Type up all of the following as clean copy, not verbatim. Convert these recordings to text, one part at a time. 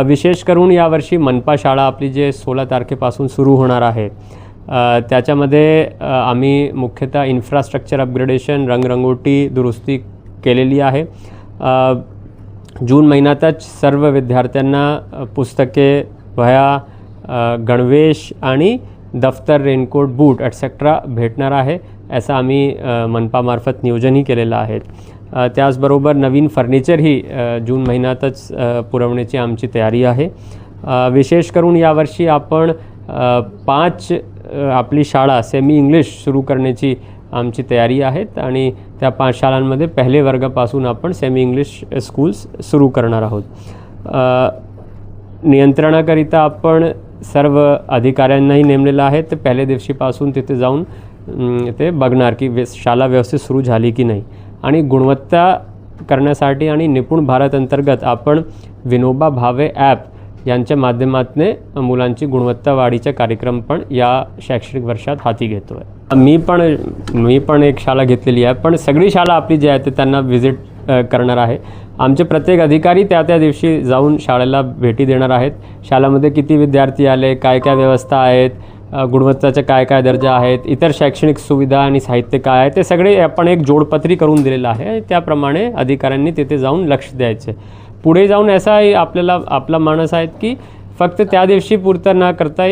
विशेष करून यावर्षी मनपा शाळा आपली जे 16 तारखेपासून सुरू होणार आहे त्याच्यामध्ये आम्ही मुख्यतः इन्फ्रास्ट्रक्चर अपग्रेडेशन, रंगरंगोटी दुरुस्ती केलेली आहे। जून महिन्यातच सर्व विद्यार्थ्यांना पुस्तके, वह्या, गणवेश आणि दफ्तर, रेनकोट, बूट एटसेट्रा भेटणार आहे, असं आम्ही मनपामार्फत नियोजनही केलेलं आहे। त्याचबरोबर नवीन फर्निचरही जून महिन्यातच पुरवण्याची आमची तयारी आहे। विशेष करून यावर्षी आपण 5 आपली शाळा सेमी इंग्लिश सुरू करण्याची आमची तयारी आहेत आणि त्या 5 शाळांमध्ये पहिल्या वर्गापासून आपण सेमी इंग्लिश स्कूल्स सुरू करणार आहोत। नियंत्रणाकरिता आपण सर्व अधिकाऱ्यांनाही नेमलेलं आहे, ते पहिल्या दिवशीपासून तिथे जाऊन ते बघणार की शाळा व्यवस्थित सुरू झाली की नाही। आणि गुणवत्ता करण्यासाठी आणि निपुण भारत अंतर्गत आपण विनोबा भावे ॲप यांच्या माध्यमातून मुलांची गुणवत्ता वाढीचा कार्यक्रम पण या शैक्षणिक वर्षात हाती घेतो आहे। मी पण एक शाळा घेतलेली आहे, पण सगळी शाळा आपली जी आहे ते त्यांना व्हिजिट करणार आहे। आमचे प्रत्येक अधिकारी त्या दिवशी जाऊन शाळेला भेटी देणार आहेत। शाळेमध्ये किती विद्यार्थी आले, काय काय व्यवस्था आहेत, गुणवत्ताचे काय काय दर्जा आहेत, इतर शैक्षणिक सुविधा आणि साहित्य काय आहे, ते सगळे आपण एक जोडपत्री करून दिलेलं आहे। त्याप्रमाणे अधिकाऱ्यांनी तिथे जाऊन लक्ष द्यायचे। पुढे जाऊन असाही आपला मानस आहे की फक्त त्या दिवशी पुरतं न करता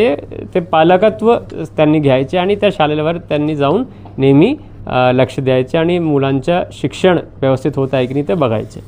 ते पालकत्व त्यांनी घ्यायचे आणि त्या शाळेवर त्यांनी जाऊन नेहमी लक्ष द्यायचे आणि मुलांचं शिक्षण व्यवस्थित होत आहे की नाही ते बघायचे।